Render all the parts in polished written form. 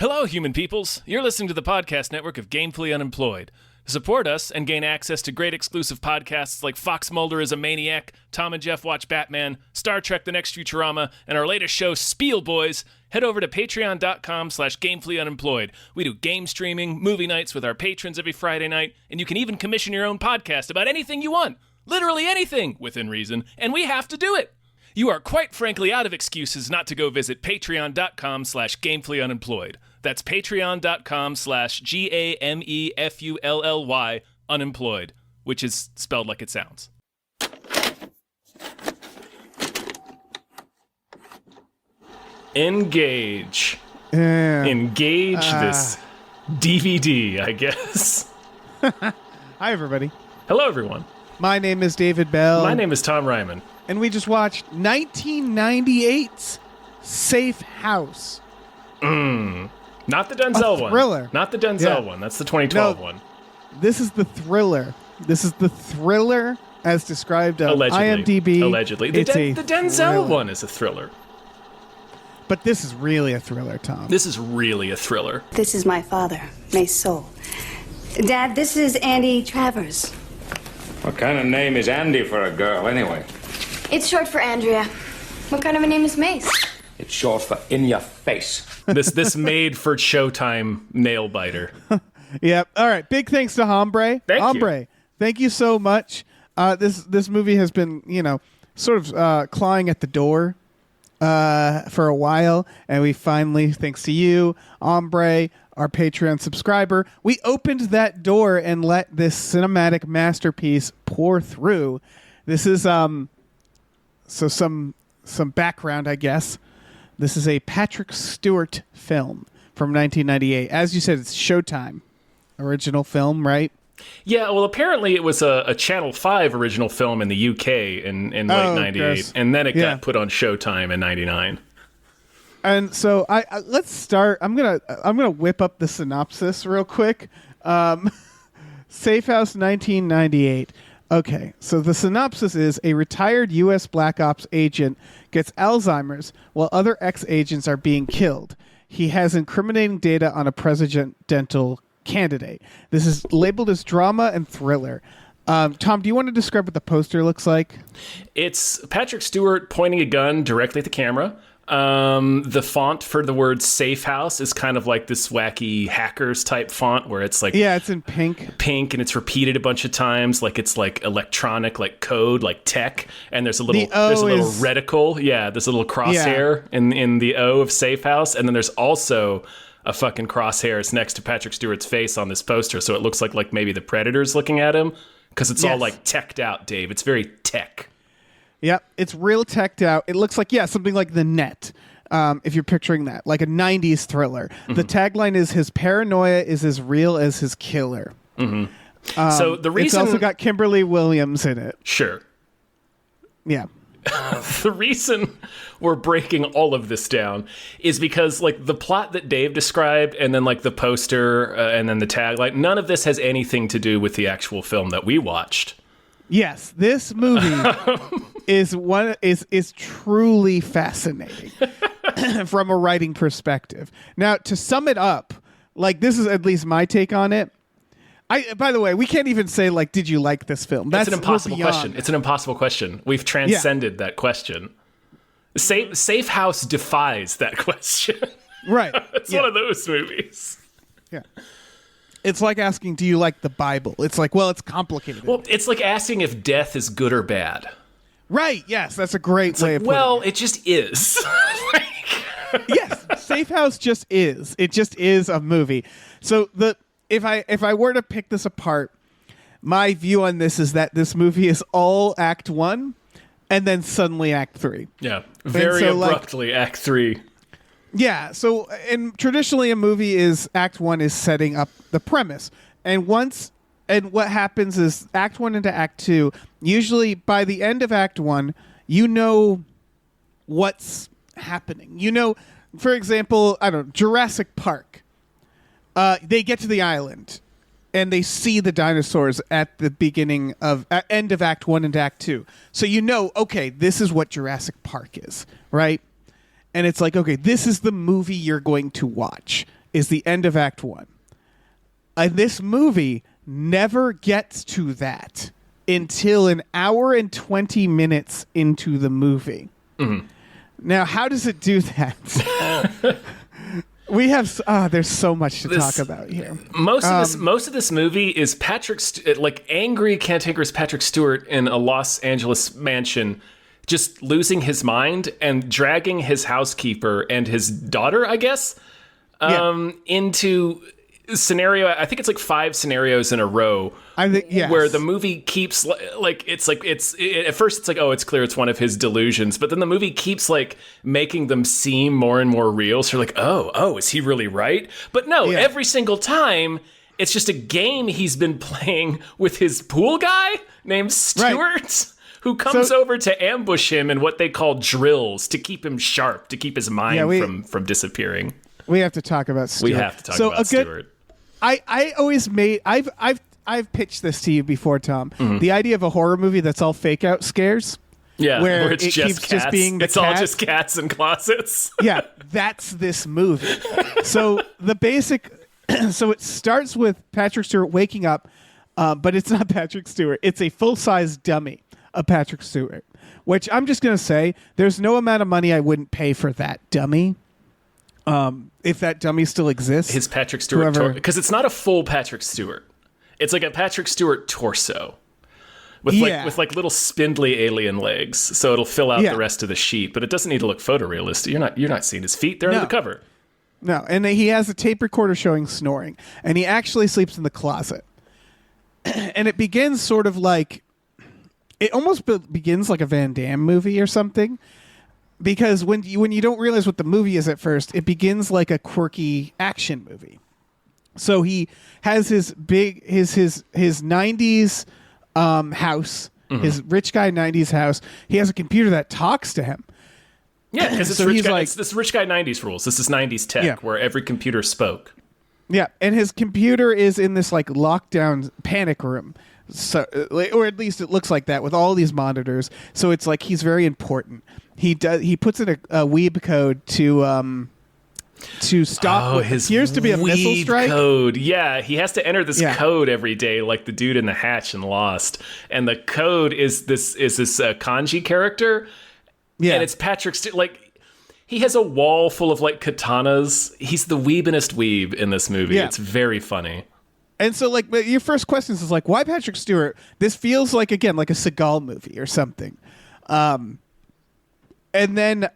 Hello, human peoples. You're listening to the podcast network of Gamefully Unemployed. To support us and gain access to great exclusive podcasts like Fox Mulder is a Maniac, Tom and Jeff Watch Batman, Star Trek The Next Futurama, and our latest show, Spiel Boys, head over to patreon.com/gamefullyunemployed. We do game streaming, movie nights with our patrons every Friday night, and you can even commission your own podcast about anything you want. Literally anything, within reason, and we have to do it. You are quite frankly out of excuses not to go visit patreon.com/gamefullyunemployed. That's patreon.com/GAMEFULLY unemployed, which is spelled like it sounds. Engage. Engage this DVD, I guess. Hi, everybody. Hello, everyone. My name is David Bell. My name is Tom Ryman. And we just watched 1998's Safe House. Not the Denzel one. Thriller. Not the Denzel one. That's the 2012 one. This is the thriller. This is the thriller as described on Allegedly. IMDb. Allegedly. The Denzel thriller. one is a thriller. But this is really a thriller, Tom. This is really a thriller. This is my father, Mace Soul. Dad, this is Andy Travers. What kind of name is Andy for a girl, anyway? It's short for Andrea. What kind of a name is Mace? It's short for in your face. This made for Showtime nail biter. Yep. All right. Big thanks to Hombre. Thank you. Thank you so much. This movie has been, sort of clawing at the door for a while, and we finally, thanks to you, Hombre, our Patreon subscriber, we opened that door and let this cinematic masterpiece pour through. This is so some background, I guess. This is a Patrick Stewart film from 1998. As you said, it's Showtime original film, right? Yeah, well, apparently it was a Channel 5 original film in the UK in late 98, gross. and then it got put on Showtime in 99. And so I let's start. I'm gonna whip up the synopsis real quick. Safe House 1998. Okay, so the synopsis is a retired U.S. Black Ops agent gets Alzheimer's while other ex-agents are being killed. He has incriminating data on a presidential candidate. This is labeled as drama and thriller. Tom, do you want to describe what the poster looks like? It's Patrick Stewart pointing a gun directly at the camera. The font for the word Safe House is kind of like this wacky hackers type font where it's like it's in pink and it's repeated a bunch of times, like it's like electronic, like code, like tech, and there's a little reticle, there's a little crosshair in the O of Safe House, and then there's also a fucking crosshairs next to Patrick Stewart's face on this poster, so it looks like maybe the Predator's looking at him, because it's all like teched out, Dave. It's very tech. Yep, it's real teched out. It looks like, something like The Net, if you're picturing that, like a 90s thriller. Mm-hmm. The tagline is, his paranoia is as real as his killer. Mm-hmm. So the reason... It's also got Kimberly Williams in it. Sure. Yeah. The reason we're breaking all of this down is because, like, the plot that Dave described and then, like, the poster and then the tagline, none of this has anything to do with the actual film that we watched. Yes, this movie is truly fascinating from a writing perspective. Now, to sum it up, like, this is at least my take on it. By the way, we can't even say, like, did you like this film? That's an impossible question. It's an impossible question. We've transcended that question. Safe House defies that question. Right. It's one of those movies. Yeah. It's like asking, do you like the Bible? It's like, well, it's complicated. Well, it's like asking if death is good or bad. Right. Yes, that's a great way of putting it. Well, it just is. Yes, Safe House just is. It just is a movie. So if I were to pick this apart, my view on this is that this movie is all Act 1 and then suddenly Act 3. Yeah, very abruptly, Act 3. Yeah, so and traditionally a movie is Act 1 is setting up the premise. And what happens is Act 1 into Act 2, usually by the end of Act 1, you know what's happening. You know, for example, I don't know, Jurassic Park. They get to the island and they see the dinosaurs at the end of Act 1 and Act 2. So you know, okay, this is what Jurassic Park is, right? And it's like, okay, this is the movie you're going to watch. is the end of Act 1. This movie never gets to that until an hour and 20 minutes into the movie. Mm-hmm. Now, how does it do that? We have there's so much to talk about here. Most of this movie is angry cantankerous Patrick Stewart in a Los Angeles mansion, just losing his mind and dragging his housekeeper and his daughter, I guess, into scenario. I think it's like 5 scenarios in a row. I think where the movie keeps at first it's like, oh, it's clear it's one of his delusions, but then the movie keeps like making them seem more and more real. So you're like, oh, is he really right? But no, every single time it's just a game he's been playing with his pool guy named Stuart. Right. Who comes over to ambush him in what they call drills to keep him sharp, to keep his mind from disappearing. We have to talk about Stuart. We have to talk about Stuart. I always made I've pitched this to you before, Tom. Mm-hmm. The idea of a horror movie that's all fake out scares. Yeah, where it's just keeps cats. Just being the it's all just cats in closets. Yeah, that's this movie. So the basic so it starts with Patrick Stewart waking up, but it's not Patrick Stewart. It's a full-size dummy of Patrick Stewart, which I'm just going to say there's no amount of money I wouldn't pay for that dummy. If that dummy still exists. His Patrick Stewart, because it's not a full Patrick Stewart. It's like a Patrick Stewart torso with like little spindly alien legs, so it'll fill out the rest of the sheet. But it doesn't need to look photorealistic. You're not seeing his feet; they're under the cover. No, and he has a tape recorder showing snoring, and he actually sleeps in the closet. And it begins sort of like it almost begins like a Van Damme movie or something. Because when you don't realize what the movie is at first, it begins like a quirky action movie. So he has his 90s house, his rich guy 90s house. He has a computer that talks to him. Yeah, because it's this rich guy 90s rules. This is 90s tech where every computer spoke. Yeah, and his computer is in this like lockdown panic room. So, or at least it looks like that with all these monitors. So it's like he's very important. He puts in a weeb code to stop what appears to be a missile strike. Code. Yeah, he has to enter this code every day, like the dude in The Hatch and Lost. And the code is this kanji character. Yeah, and it's Patrick. He has a wall full of like katanas. He's the weebinest weeb in this movie. Yeah. It's very funny. And so, like, your first question is like, why Patrick Stewart? This feels like, again, like a Seagal movie or something. And then,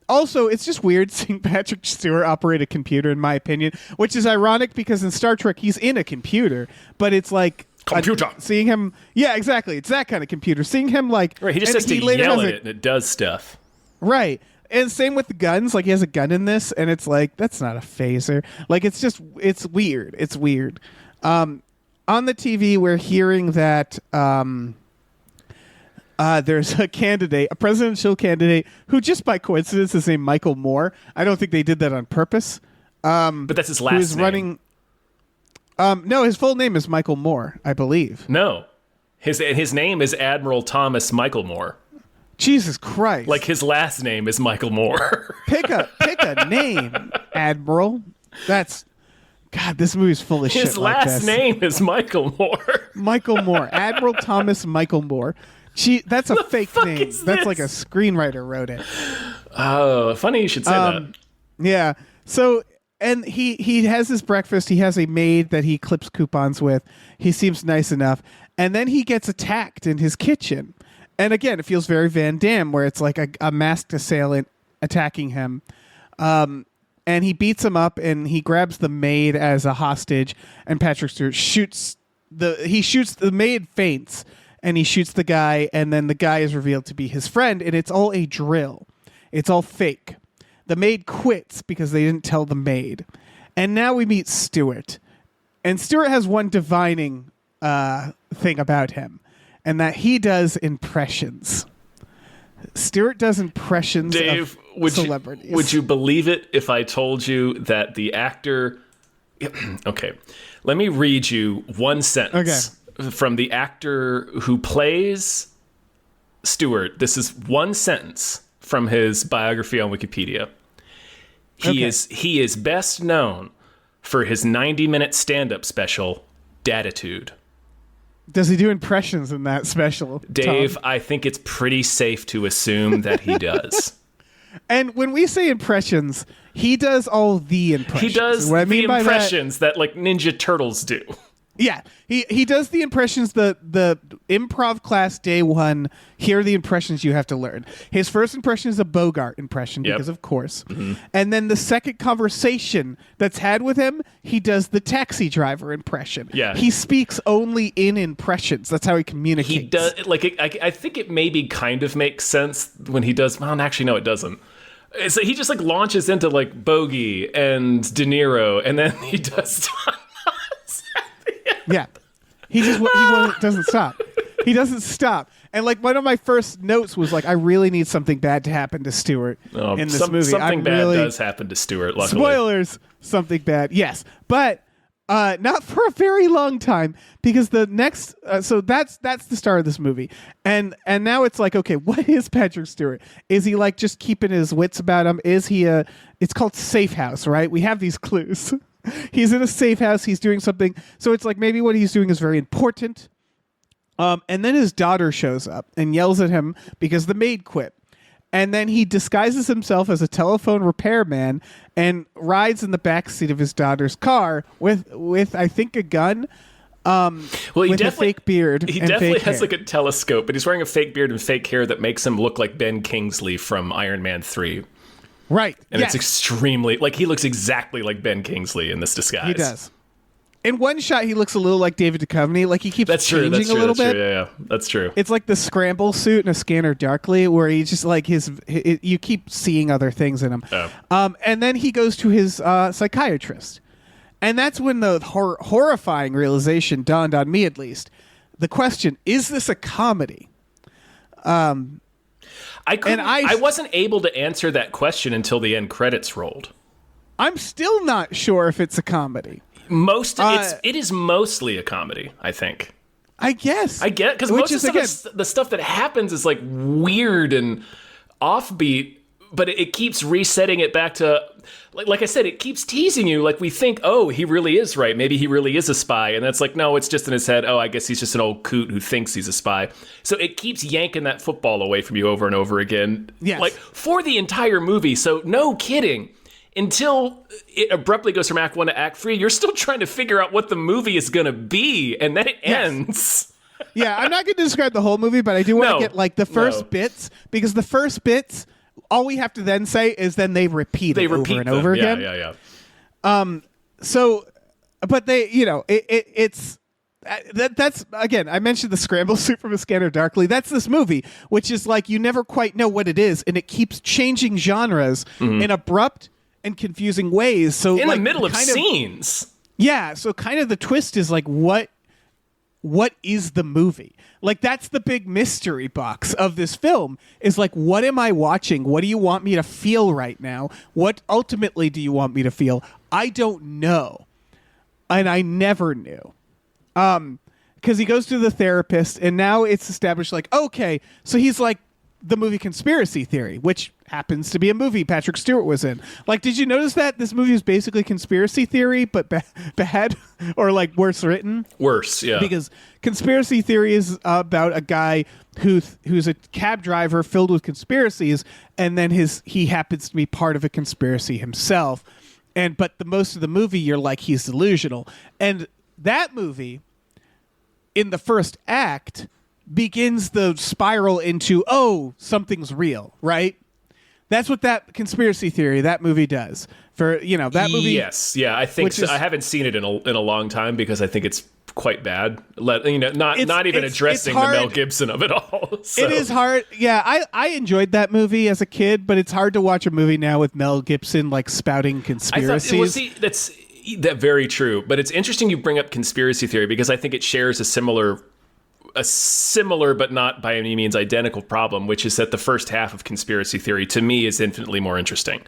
also, it's just weird seeing Patrick Stewart operate a computer, in my opinion, which is ironic because in Star Trek, he's in a computer, but it's like... Computer. Seeing him... Yeah, exactly. It's that kind of computer. Seeing him, like... Right, he just has to yell at it, and it does stuff. Right. And same with the guns. Like, he has a gun in this, and it's like, that's not a phaser. Like, it's just... It's weird. It's weird. On the TV, we're hearing that there's a presidential candidate who just by coincidence is named Michael Moore. I don't think they did that on purpose. But that's his last name. No, his full name is Michael Moore, I believe. No. His name is Admiral Thomas Michael Moore. Jesus Christ. Like his last name is Michael Moore. Pick a name, Admiral. God, this movie's full of shit. His last name is Michael Moore. Michael Moore. Admiral Thomas Michael Moore. That's a fake name. That's like a screenwriter wrote it. Oh, funny you should say that. Yeah. So, and he has his breakfast. He has a maid that he clips coupons with. He seems nice enough. And then he gets attacked in his kitchen. And again, it feels very Van Damme, where it's like a masked assailant attacking him. And he beats him up, and he grabs the maid as a hostage. And Patrick Stewart shoots the maid faints, and he shoots the guy. And then the guy is revealed to be his friend, and it's all a drill. It's all fake. The maid quits because they didn't tell the maid. And now we meet Stewart, and Stewart has one divining thing about him, and that he does impressions. Stewart does impressions Dave, of celebrities. Would you believe it if I told you that the actor... Okay, let me read you one sentence from the actor who plays Stewart. This is one sentence from his biography on Wikipedia. He is best known for his 90-minute stand-up special, Dadditude. Does he do impressions in that special, Dave, Tom? I think it's pretty safe to assume that he does. And when we say impressions, he does all the impressions. He does what I mean the by impressions that like Ninja Turtles do. Yeah, he does the impressions, the improv class day one. Here are the impressions you have to learn. His first impression is a Bogart impression, because of course. Mm-hmm. And then the second conversation that's had with him, he does the taxi driver impression. Yeah. He speaks only in impressions. That's how he communicates. He does, like, I think it maybe kind of makes sense when he does, well, actually, no, it doesn't. So he just like launches into like Bogey and De Niro, and then he does Yeah, he doesn't stop. He doesn't stop. And like one of my first notes was like, I really need something bad to happen to Stewart in this movie. Something bad does happen to Stewart. Luckily. Spoilers. Something bad. Yes, but not for a very long time, because the next. So that's the start of this movie, and now it's like, okay, what is Patrick Stewart? Is he like just keeping his wits about him? Is he a? It's called Safe House, right? We have these clues. He's in a safe house. He's doing something. So it's like maybe what he's doing is very important. And then his daughter shows up and yells at him because the maid quit. And then he disguises himself as a telephone repairman and rides in the backseat of his daughter's car with I think, a gun. With a fake beard. He and definitely fake has hair. like a telescope, but he's wearing a fake beard and fake hair that makes him look like Ben Kingsley from Iron Man 3. Right. And yes. it's extremely, like, he looks exactly like Ben Kingsley in this disguise. He does. In one shot, he looks a little like David Duchovny. Like, he keeps changing a little bit. Yeah, that's true. It's like the scramble suit in A Scanner Darkly, where he just like you keep seeing other things in him. Oh. And then he goes to his psychiatrist. And that's when the horrifying realization dawned on me, at least. The question, is this a comedy? I wasn't able to answer that question until the end credits rolled. I'm still not sure if it's a comedy. It is mostly a comedy, I think. I guess. I get, because most of the stuff that happens is like weird and offbeat, but it keeps resetting it back to, like I said, it keeps teasing you. Like, we think, oh, he really is right. Maybe he really is a spy. And that's like, no, it's just in his head. Oh, I guess he's just an old coot who thinks he's a spy. So it keeps yanking that football away from you over and over again. Yes. Like, for the entire movie. So no kidding. Until it abruptly goes from Act 1 to Act 3, you're still trying to figure out what the movie is going to be. And then it ends. Yeah, I'm not going to describe the whole movie, but I do want to get like the first bits, because the first bits, all we have to then say is then they repeat it over and over again. Yeah. So, but they, it's that's again, I mentioned the scramble suit from A Scanner Darkly. That's this movie, which is like you never quite know what it is, and it keeps changing genres in abrupt and confusing ways. So in like, the middle of scenes. Yeah, so kind of the twist is like what is the movie? Like, that's the big mystery box of this film, is like, what am I watching? What do you want me to feel right now? What ultimately do you want me to feel? I don't know. And I never knew. Because he goes to the therapist, and now it's established like, okay, so he's like the movie Conspiracy Theory, which happens to be a movie Patrick Stewart was in. Like, did you notice that this movie is basically Conspiracy Theory, but bad or like worse written? Worse, yeah. Because Conspiracy Theory is about a guy who's a cab driver filled with conspiracies, and then he happens to be part of a conspiracy himself. But the most of the movie, you're like, he's delusional. And that movie, in the first act, begins the spiral into, oh, something's real, right? That's what that Conspiracy Theory, that movie does. For, that movie. Yes, yeah, I think so. I haven't seen it in a long time because I think it's quite bad. Not even addressing the Mel Gibson of it all. So. It is hard. Yeah, I enjoyed that movie as a kid, but it's hard to watch a movie now with Mel Gibson like spouting conspiracies. That's very true. But it's interesting you bring up Conspiracy Theory, because I think it shares a similar but not by any means identical problem, which is that the first half of Conspiracy Theory to me is infinitely more interesting.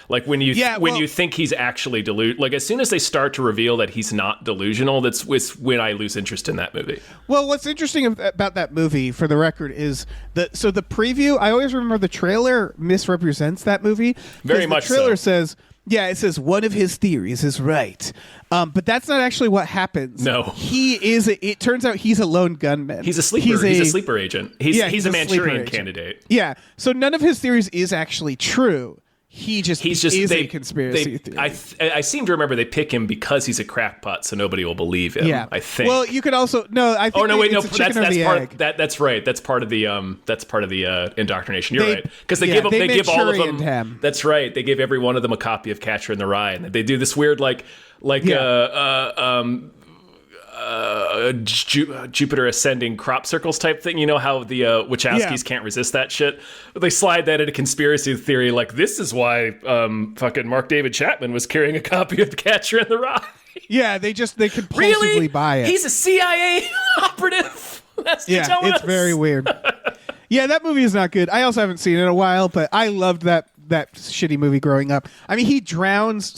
Like when you think he's actually delusional, like as soon as they start to reveal that he's not delusional, that's when I lose interest in that movie. Well, what's interesting about that movie, for the record, is the preview. I always remember the trailer misrepresents that movie. Very much so. The trailer says Yeah, it says one of his theories is right. But that's not actually what happens. No. It turns out he's a lone gunman. He's a sleeper. He's a sleeper agent. He's a Manchurian candidate. Yeah. So none of his theories is actually true. He's just a conspiracy theory. I seem to remember they pick him because he's a crackpot, so nobody will believe him. Yeah. I think. Well, you could also I think that's right. That's part of the indoctrination. You're right, because they give all of them. Him. That's right. They give every one of them a copy of Catcher in the Rye, and they do this weird Jupiter ascending crop circles type thing. You know how the Wachowskis can't resist that shit? They slide that into conspiracy theory, like this is why fucking Mark David Chapman was carrying a copy of The Catcher in the Rye. Yeah, they compulsively buy it. He's a CIA operative. It's very weird. Yeah, that movie is not good. I also haven't seen it in a while, but I loved that shitty movie growing up. I mean, he drowns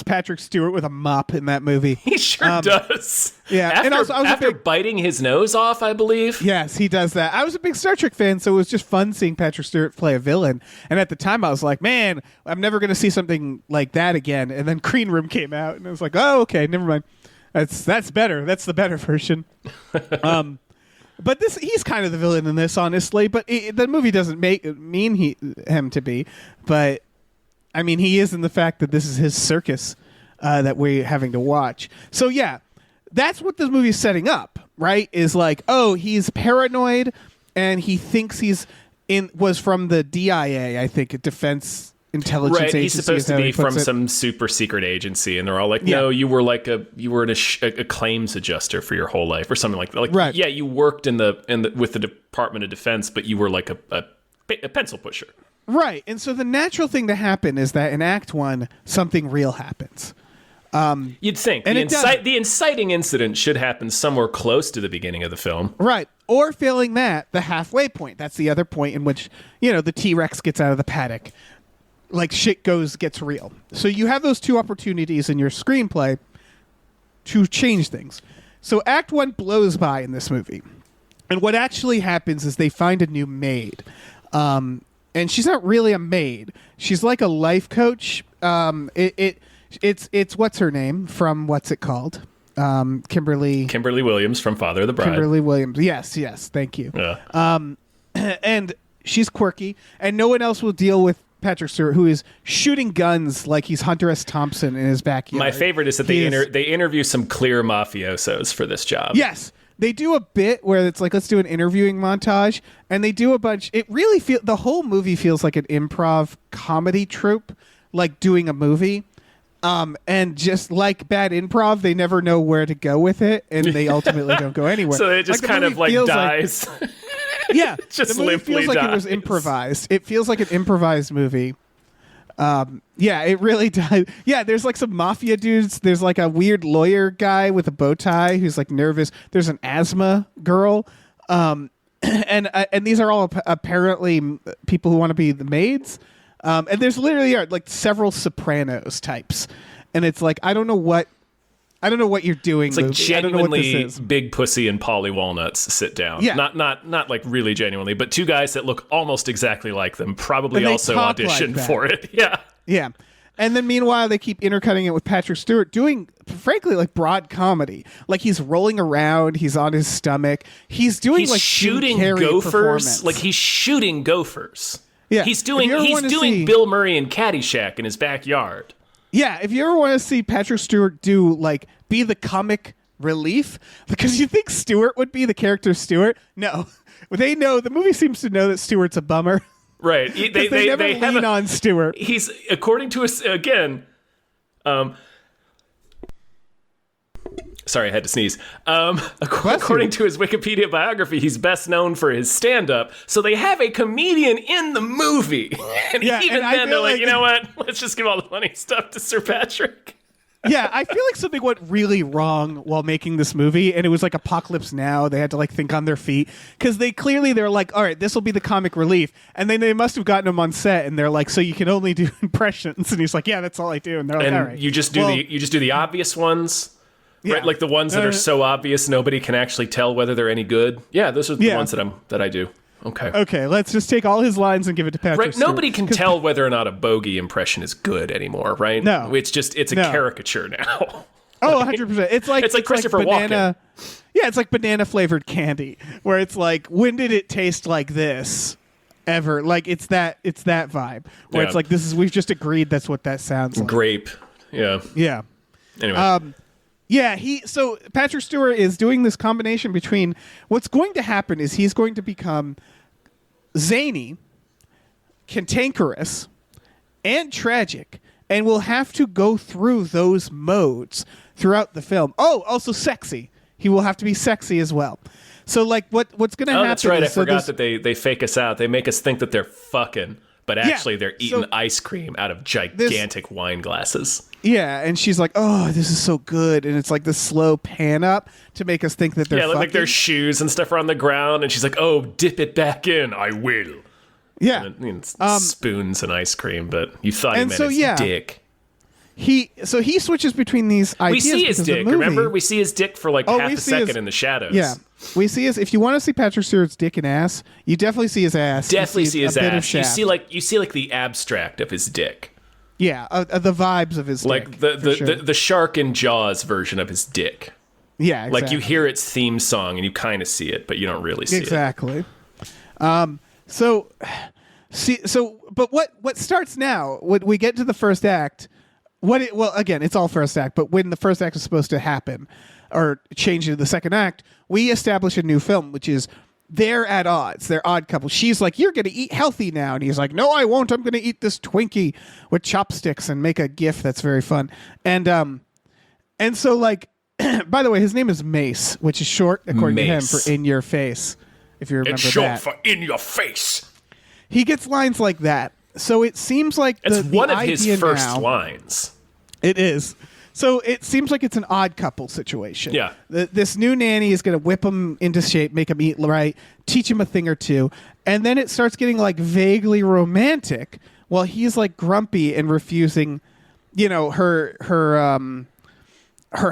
Patrick Stewart with a mop in that movie. He sure does. Yeah. After biting his nose off, I believe. Yes, he does that. I was a big Star Trek fan, so it was just fun seeing Patrick Stewart play a villain. And at the time, I was like, man, I'm never going to see something like that again. And then Green Room came out, and I was like, oh, okay, never mind. That's better. That's the better version. But he's kind of the villain in this, honestly. But the movie doesn't mean him to be. But I mean, he is in the fact that this is his circus that we're having to watch. So, yeah, that's what this movie is setting up, right? Is like, oh, he's paranoid, and he thinks was from the DIA, I think, Defense Intelligence Agency. Right, he's supposed to be from some super secret agency, and they're all like, no, you were a claims adjuster for your whole life, or something like that. Like, right. Yeah, you worked with the Department of Defense, but you were like a pencil pusher. Right, and so the natural thing to happen is that in Act 1, something real happens. You'd think. And the inciting incident should happen somewhere close to the beginning of the film. Right, or failing that, the halfway point. That's the other point in which, the T-Rex gets out of the paddock. Like, shit gets real. So you have those two opportunities in your screenplay to change things. So Act 1 blows by in this movie. And what actually happens is they find a new maid. And she's not really a maid. She's like a life coach. It's what's her name from what's it called? Kimberly Williams from Father of the Bride. Kimberly Williams. Yes. Thank you. Yeah. And she's quirky, and no one else will deal with Patrick Stewart, who is shooting guns like he's Hunter S. Thompson in his backyard. My favorite is that they interview some clear mafiosos for this job. Yes. They do a bit where it's like, let's do an interviewing montage, and they do a bunch. It really the whole movie feels like an improv comedy troupe, like doing a movie. And just like bad improv, they never know where to go with it, and they ultimately don't go anywhere. So it just kind of like dies. Yeah, just the movie feels like it was improvised. It feels like an improvised movie. Yeah, it really does. Yeah, there's like some mafia dudes. There's like a weird lawyer guy with a bow tie who's like nervous. There's an asthma girl. And these are all apparently people who want to be the maids. And there's literally like several Sopranos types. And it's like, I don't know what you're doing. It's like movie. genuinely Big Pussy and Polly Walnuts sit down. Yeah. Not like really genuinely, but two guys that look almost exactly like them probably also auditioned for it. Yeah. Yeah. And then meanwhile, they keep intercutting it with Patrick Stewart doing, frankly, like broad comedy. Like he's rolling around. He's on his stomach. He's doing like shooting gophers. Like he's shooting gophers. Yeah. He's doing Bill Murray in Caddyshack in his backyard. Yeah, if you ever want to see Patrick Stewart be the comic relief, because you think Stewart would be the character Stewart. No, they know, the movie seems to know that Stewart's a bummer. Right. They never lean on Stewart. He's, according to us, again, sorry, I had to sneeze. According to his Wikipedia biography, he's best known for his stand-up. So they have a comedian in the movie. And then they're like, you know what? Let's just give all the funny stuff to Sir Patrick. Yeah, I feel like something went really wrong while making this movie, and it was like Apocalypse Now. They had to like think on their feet, because they're like, all right, this will be the comic relief. And then they must have gotten him on set, and they're like, so you can only do impressions. And he's like, yeah, that's all I do. And they're like, all right. You just do the obvious ones. Yeah. Right, like the ones that are so obvious nobody can actually tell whether they're any good. Yeah, those are the ones that I do. Okay, let's just take all his lines and give it to Patrick Right, Stewart. nobody can tell whether or not a Bogey impression is good anymore, right? No. It's a caricature now. Oh, 100%. It's like Christopher banana. Walken. Yeah, it's like banana flavored candy, where it's like, when did it taste like this ever? Like it's that vibe where it's like, we've just agreed that's what that sounds like. Grape. Yeah. Yeah. Anyway. So Patrick Stewart is doing this combination between what's going to happen is he's going to become zany, cantankerous, and tragic, and will have to go through those modes throughout the film. Oh, also sexy. He will have to be sexy as well. So like what's going to happen? That's right. Is, I forgot that they fake us out. They make us think that they're fucking, but actually they're eating so ice cream out of gigantic wine glasses. Yeah, and she's like, "Oh, this is so good," and it's like the slow pan up to make us think that they're fucking. Like their shoes and stuff are on the ground, and she's like, "Oh, dip it back in, I will." Yeah, and spoons and ice cream, but you thought he meant his dick. He switches between these ideas. We see his dick. Remember, we see his dick for like half a second in the shadows. Yeah, we see his. If you want to see Patrick Stewart's dick and ass, you definitely see his ass. Definitely see his ass. You see like the abstract of his dick. Yeah, the vibes of his like dick. the shark in Jaws version of his dick. Yeah, exactly. Like you hear its theme song and you kind of see it, but you don't really see it. Exactly. But what starts now? When we get to the first act, again, it's all first act. But when the first act is supposed to happen, or change into the second act, we establish a new film, which is they're at odds. They're odd couple. She's like, "You're going to eat healthy now," and he's like, "No, I won't. I'm going to eat this Twinkie with chopsticks and make a GIF that's very fun." And so like, by the way, his name is Mace, which is short, according to him, for "in your face." If you remember that, it's short for "in your face." He gets lines like that. So it seems like it's one of his first now, lines. It is. So it seems like it's an odd couple situation. Yeah. This new nanny is going to whip him into shape, make him eat right, teach him a thing or two. And then it starts getting like vaguely romantic while he's like grumpy and refusing, her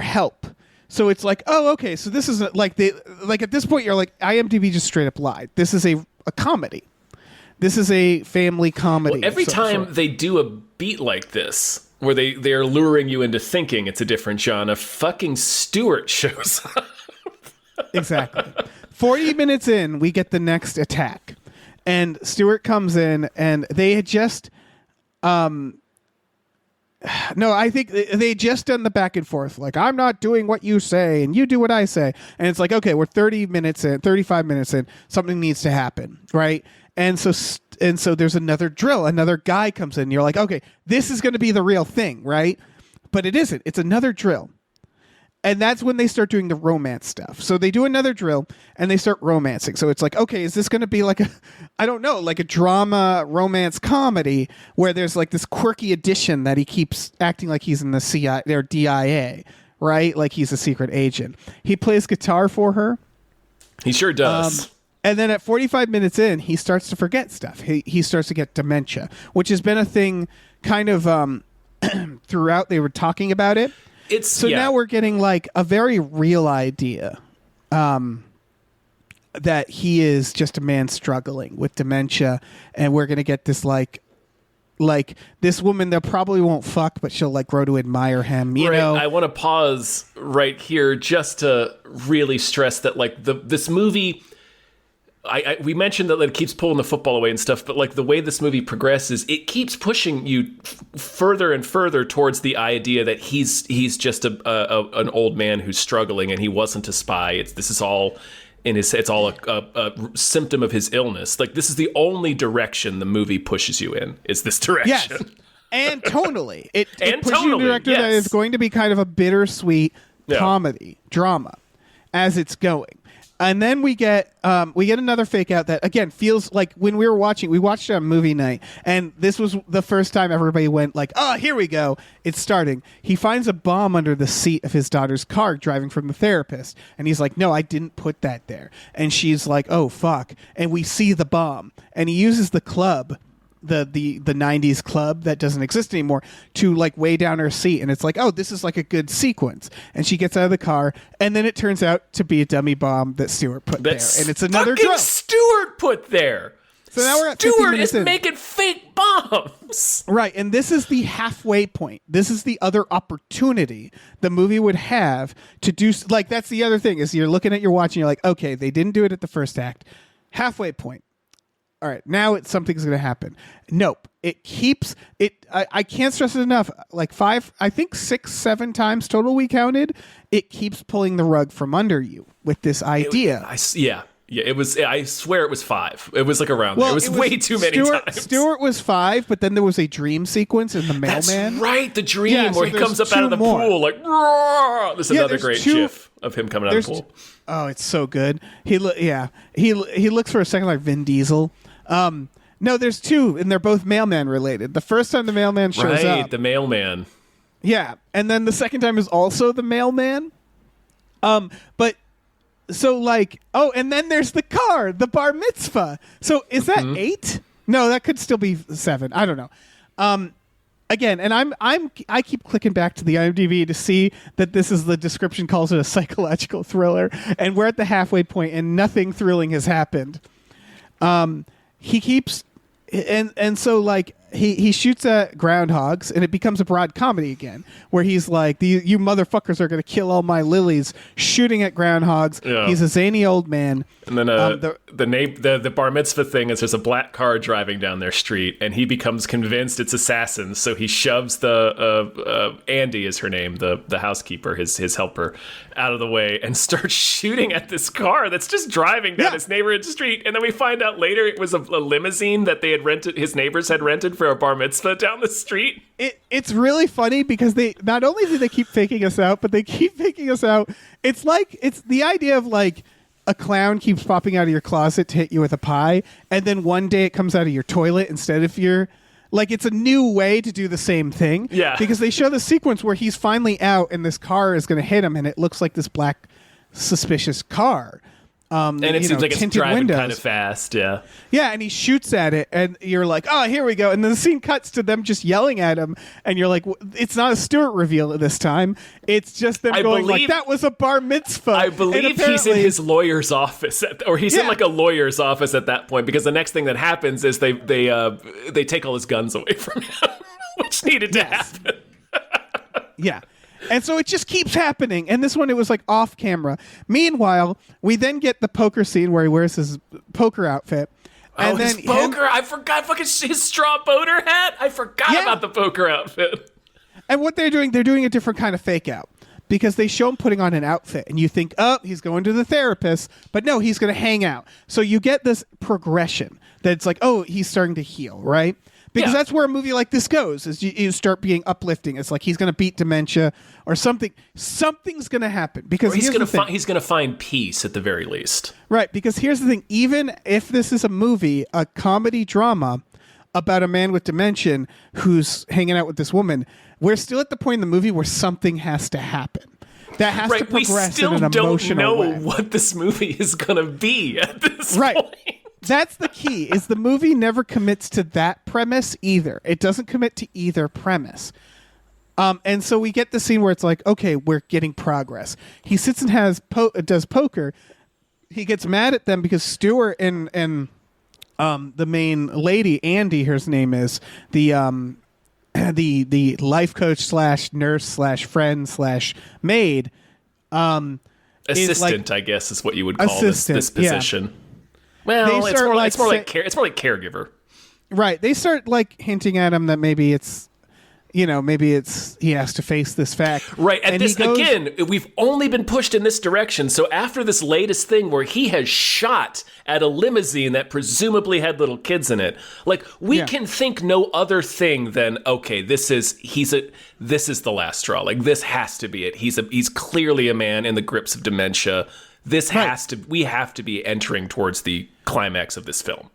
help. So it's like, oh, okay. So this is like at this point, you're like, IMDb just straight up lied. This is a comedy. This is a family comedy. Well, every time they do a beat like this, where they're luring you into thinking it's a different genre, fucking Stewart shows up. Exactly. 40 minutes in, we get the next attack. And Stewart comes in, and they had just... no, I think they just done the back and forth. Like, I'm not doing what you say, and you do what I say. And it's like, okay, we're 35 minutes in, something needs to happen, right? And so there's another drill. Another guy comes in. And you're like, okay, this is going to be the real thing, right? But it isn't. It's another drill. And that's when they start doing the romance stuff. So they do another drill and they start romancing. So it's like, okay, is this going to be like like a drama romance comedy where there's like this quirky addition that he keeps acting like he's in the CIA, their DIA, right? Like he's a secret agent. He plays guitar for her. He sure does. And then at 45 minutes in, he starts to forget stuff. He starts to get dementia, which has been a thing kind of throughout. They were talking about it. Now we're getting like a very real idea that he is just a man struggling with dementia. And we're going to get this like this woman that probably won't fuck, but she'll like grow to admire him. You know, I want to pause right here just to really stress that like this movie... we mentioned that it keeps pulling the football away and stuff, but like the way this movie progresses, it keeps pushing you further and further towards the idea that he's just an old man who's struggling and he wasn't a spy. It's all a symptom of his illness. Like this is the only direction the movie pushes you in. Is this direction? Yes. And tonally, it pushes you in a direction that is going to be kind of a bittersweet comedy drama as it's going. And then we get another fake out that again feels like when we watched it on movie night, and this was the first time everybody went like, "Oh, here we go, it's starting." He finds a bomb under the seat of his daughter's car driving from the therapist, and he's like, "No, I didn't put that there." And she's like, "Oh fuck!" And we see the bomb, and he uses the club the 90s club that doesn't exist anymore to like way down her seat, and it's like, oh, this is like a good sequence, and she gets out of the car, and then it turns out to be a dummy bomb that Stewart put there, and it's another fucking drone. Stewart put there. So now we're at 15 Stewart minutes is making fake bombs. Right, and this is the halfway point. This is the other opportunity the movie would have to do. Like, that's the other thing, is you're looking at your watch and you're like, okay, they didn't do it at the first act. Halfway point. All right, now something's going to happen. Nope. It keeps it. I can't stress it enough. Like 6, 7 times total we counted. It keeps pulling the rug from under you with this idea. Yeah, it was. I swear it was 5. It was like around there. It was way too many times. Stewart was 5, but then there was a dream sequence in the mailman. That's right, the dream where he comes up out of the pool like. Roar! There's another great gif of him coming out of the pool. Oh, it's so good. He looks for a second like Vin Diesel. No, there's 2, and they're both mailman related. The first time the mailman shows up, right, the mailman. Yeah, and then the second time is also the mailman. But. So like, oh, and then there's the car, the bar mitzvah. So is that 8? No, that could still be 7. I don't know. Again, and I keep clicking back to the IMDb to see that this is the description calls it a psychological thriller, and we're at the halfway point and nothing thrilling has happened. He keeps and so like he shoots at groundhogs, and it becomes a broad comedy again, where he's like, you motherfuckers are going to kill all my lilies, shooting at groundhogs. Yeah. He's a zany old man. And then the bar mitzvah thing is there's a black car driving down their street, and he becomes convinced it's assassins, so he shoves the Andy is her name, the housekeeper, his helper, out of the way and starts shooting at this car that's just driving down his neighborhood street. And then we find out later it was a limousine that they had rented, his neighbors had rented for a bar mitzvah down the street. It's really funny because they not only do they keep faking us out, but they keep faking us out. It's the idea of like a clown keeps popping out of your closet to hit you with a pie, and then one day it comes out of your toilet instead of your. Like, it's a new way to do the same thing. Yeah. Because they show the sequence where he's finally out and this car is going to hit him, and it looks like this black, suspicious car. And it seems like it's driving kind of fast, yeah. Yeah, and he shoots at it, and you're like, oh, here we go. And then the scene cuts to them just yelling at him, and you're like, it's not a Stewart reveal at this time. It's just them going like, that was a bar mitzvah. I believe he's in his lawyer's office, or he's in like a lawyer's office at that point, because the next thing that happens is they take all his guns away from him, which needed to happen. Yeah. And so it just keeps happening. And this one, it was like off camera. Meanwhile, we then get the poker scene where he wears his poker outfit. And then his poker. I forgot fucking his straw boater hat. I forgot about the poker outfit. And what they're doing a different kind of fake out. Because they show him putting on an outfit. And you think, oh, he's going to the therapist. But no, he's going to hang out. So you get this progression that it's like, oh, he's starting to heal, right? Because that's where a movie like this goes, is you start being uplifting. It's like he's going to beat dementia or something. Something's going to happen. Because he's going to find peace at the very least. Right, because here's the thing. Even if this is a movie, a comedy drama about a man with dementia who's hanging out with this woman, we're still at the point in the movie where something has to happen. That has to progress in an emotional way. We still don't know what this movie is going to be at this point. That's the key, is the movie never commits to that premise either. It doesn't commit to either premise. And so we get the scene where it's like, okay, we're getting progress. He sits and does poker. He gets mad at them because Stewart and the main lady, Andy, her name is, the life coach / nurse / friend / maid. Assistant, I guess, is what you would call this position. Yeah. Well, it's more like caregiver. Right. They start like hinting at him that maybe it's he has to face this fact. Right. And again, we've only been pushed in this direction. So after this latest thing where he has shot at a limousine that presumably had little kids in it, like we can think no other thing than, okay, this is the last straw. Like this has to be it. He's clearly a man in the grips of dementia. We have to be entering towards the climax of this film.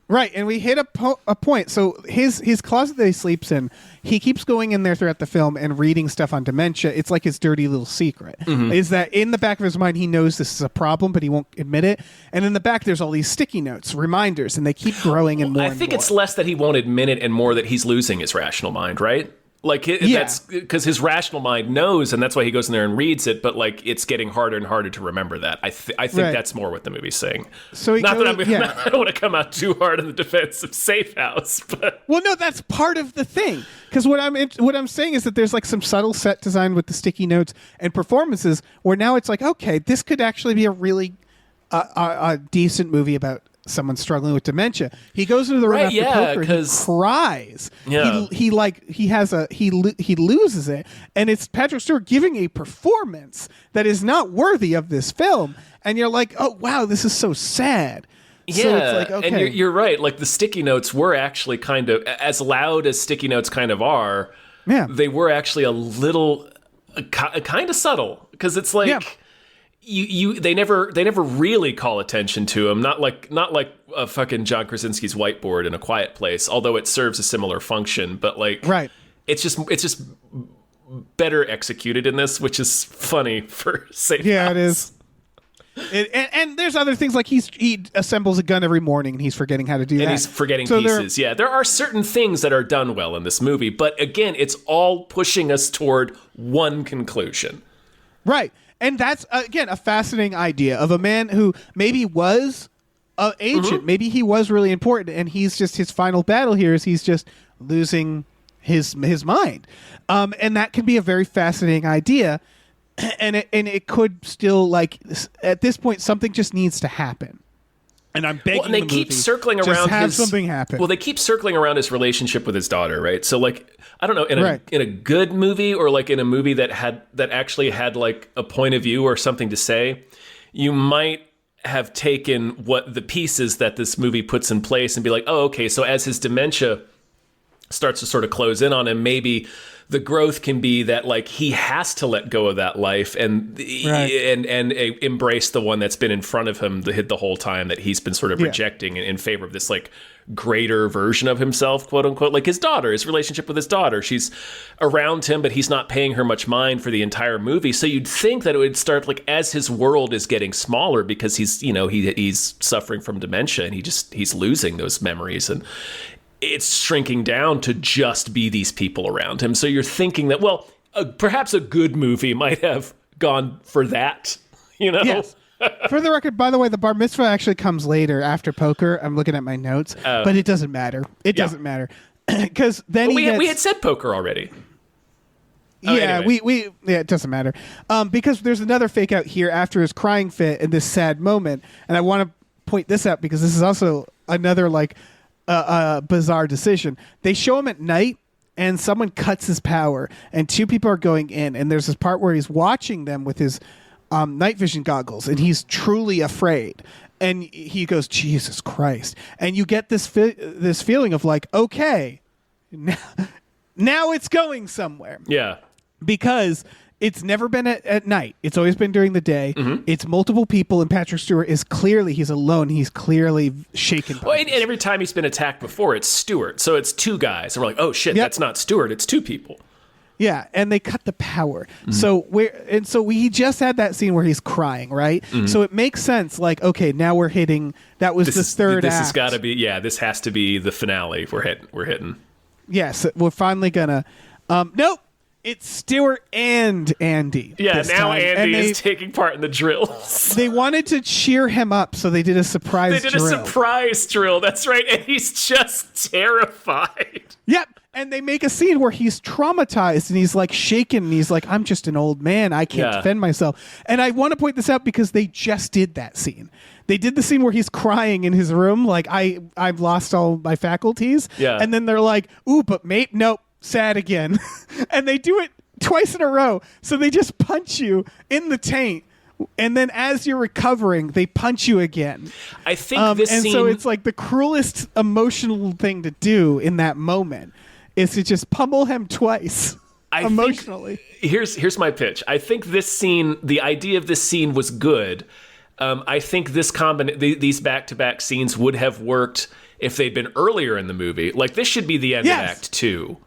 Right, and we hit a point. So his closet that he sleeps in, he keeps going in there throughout the film and reading stuff on dementia. It's like his dirty little secret. Is that in the back of his mind, he knows this is a problem, but he won't admit it. And in the back, there's all these sticky notes, reminders, and they keep growing and more. I think it's less that he won't admit it and more that he's losing his rational mind, right? Like, that's because his rational mind knows, and that's why he goes in there and reads it, but, like, it's getting harder and harder to remember that. I think that's more what the movie's saying. So I don't want to come out too hard in the defense of Safe House, but... Well, no, that's part of the thing. Because what I'm saying is that there's, like, some subtle set design with the sticky notes and performances where now it's like, okay, this could actually be a really a decent movie about someone struggling with dementia. He goes into the room after poker and he cries. Yeah. He loses it, and it's Patrick Stewart giving a performance that is not worthy of this film. And you're like, oh wow, this is so sad. Yeah, so it's like, okay. And you're right. Like the sticky notes were actually kind of as loud as sticky notes kind of are. Yeah, they were actually a little kind of subtle because it's like. Yeah. They never really call attention to him. Not like a fucking John Krasinski's whiteboard in A Quiet Place, although it serves a similar function. But like, right. It's just better executed in this, which is funny for Safe House. Yeah, it is. And there's other things like he assembles a gun every morning and he's forgetting how to do that. And he's forgetting pieces. There are certain things that are done well in this movie, but again, it's all pushing us toward one conclusion. Right. And that's, again, a fascinating idea of a man who maybe was an agent. Mm-hmm. Maybe he was really important, and he's just, his final battle here is he's just losing his mind. And that can be a very fascinating idea. And it could still, like, at this point, something just needs to happen. And I'm begging and they keep circling around just have something happen. Well, they keep circling around his relationship with his daughter, right? So, like, I don't know, in a good movie or like in a movie that actually had like a point of view or something to say, you might have taken what the pieces that this movie puts in place and be like, oh, okay, so as his dementia starts to sort of close in on him, maybe the growth can be that like he has to let go of that life and embrace the one that's been in front of him the whole time that he's been sort of rejecting in favor of this like greater version of himself, quote unquote, like his daughter, his relationship with his daughter. She's around him, but he's not paying her much mind for the entire movie. So you'd think that it would start like as his world is getting smaller because he's, he's suffering from dementia and he's losing those memories and it's shrinking down to just be these people around him. So you're thinking that, well, perhaps a good movie might have gone for that, Yes. For the record, by the way, the bar mitzvah actually comes later after poker. I'm looking at my notes, but it doesn't matter. It doesn't matter because then we had said poker already. Anyway. It doesn't matter because there's another fake out here after his crying fit in this sad moment, and I want to point this out because this is also another like bizarre decision. They show him at night. And someone cuts his power, and two people are going in, and there's this part where he's watching them with his night vision goggles, and he's truly afraid. And he goes, Jesus Christ. And you get this feeling of like, okay, now it's going somewhere. Yeah. Because it's never been at night. It's always been during the day. Mm-hmm. It's multiple people, and Patrick Stewart is clearly, he's alone. He's clearly shaken. And every time he's been attacked before, it's Stewart. So it's two guys. And we're like, oh shit, that's not Stewart. It's two people. Yeah, and they cut the power. Mm-hmm. So we just had that scene where he's crying, right? Mm-hmm. So it makes sense. Like, okay, now we're hitting. That was the third act. This has got to be. Yeah, this has to be the finale. We're hitting. Yes, we're finally gonna. Nope. It's Stewart and Andy. Yeah, now Andy is taking part in the drills. They wanted to cheer him up, so they did a surprise drill. They did a surprise drill, that's right, and he's just terrified. Yep, and they make a scene where he's traumatized, and he's like shaken, and he's like, I'm just an old man, I can't defend myself. And I want to point this out because they just did that scene. They did the scene where he's crying in his room, like, I've lost all my faculties. Yeah. And then they're like, ooh, but mate, nope. Sad again. And they do it twice in a row. So they just punch you in the taint. And then as you're recovering, they punch you again. I think this scene... And so it's like the cruelest emotional thing to do in that moment is to just pummel him twice emotionally. Here's my pitch. I think this scene, the idea of this scene was good. I think these back-to-back scenes would have worked if they'd been earlier in the movie. Like, this should be the end of Act 2.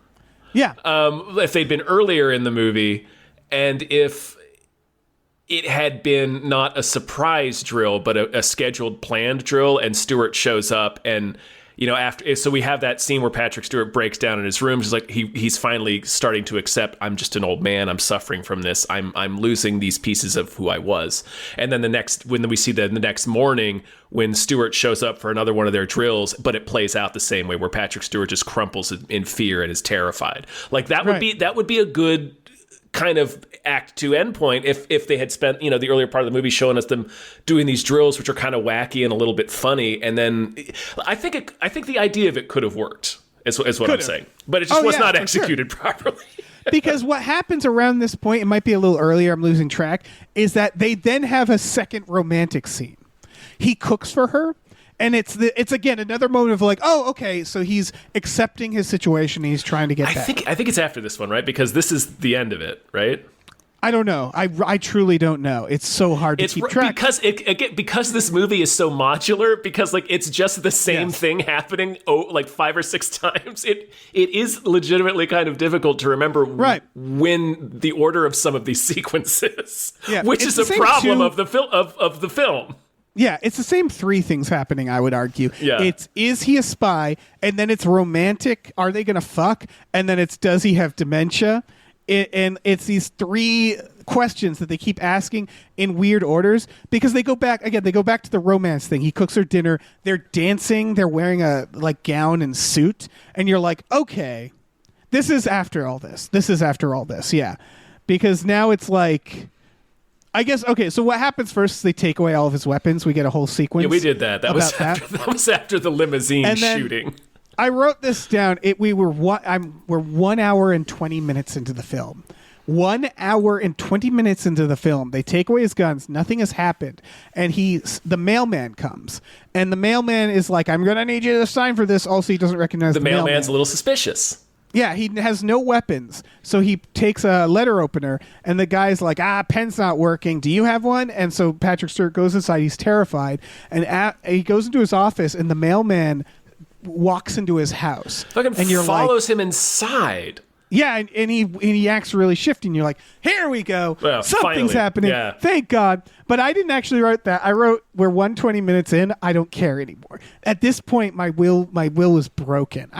Yeah. If they'd been earlier in the movie, and if it had been not a surprise drill, but a scheduled, planned drill, and Stewart shows up, and so we have that scene where Patrick Stewart breaks down in his room. He's like, he's finally starting to accept, I'm just an old man. I'm suffering from this. I'm losing these pieces of who I was. And then when we see the next morning, when Stewart shows up for another one of their drills, but it plays out the same way, where Patrick Stewart just crumples in fear and is terrified. Like, that would be a good kind of Act 2 endpoint if they had spent the earlier part of the movie showing us them doing these drills, which are kind of wacky and a little bit funny, and then I think the idea of it could have worked is what I'm saying, but it just was not executed properly. Because what happens around this point, it might be a little earlier, I'm losing track, is that they then have a second romantic scene. He cooks for her. And it's again another moment of like, oh, okay, so he's accepting his situation and he's trying to get back. I think it's after this one, right? Because this is the end of it, right? I don't know. I truly don't know. It's so hard to keep track. Because this movie is so modular, because like it's just the same thing happening like 5 or 6 times. It is legitimately kind of difficult to remember when the order of some of these sequences, which is a problem of the film. Yeah, it's the same 3 things happening, I would argue. Yeah. It's, is he a spy? And then it's romantic. Are they going to fuck? And then it's, does he have dementia? And it's these 3 questions that they keep asking in weird orders because they go back to the romance thing. He cooks her dinner. They're dancing. They're wearing a gown and suit. And you're like, okay, this is after all this. Yeah. Because now it's like... I guess, okay, so what happens first is they take away all of his weapons. We get a whole sequence. Yeah, we did that. That was after the limousine shooting. I wrote this down. We're 1 hour and 20 minutes into the film. 1 hour and 20 minutes into the film. They take away his guns. Nothing has happened. And the mailman comes. And the mailman is like, I'm going to need you to sign for this. Also, he doesn't recognize the mailman. The mailman's a little suspicious. Yeah, he has no weapons. So he takes a letter opener, and the guy's like, pen's not working. Do you have one? And so Patrick Stewart goes inside. He's terrified. And he goes into his office, and the mailman walks into his house. And follows him inside. Yeah, and he acts really shifty, and you're like, here we go. Well, something's happening. Yeah. Thank God. But I didn't actually write that. I wrote, we're 120 minutes in. I don't care anymore. At this point, my will was broken.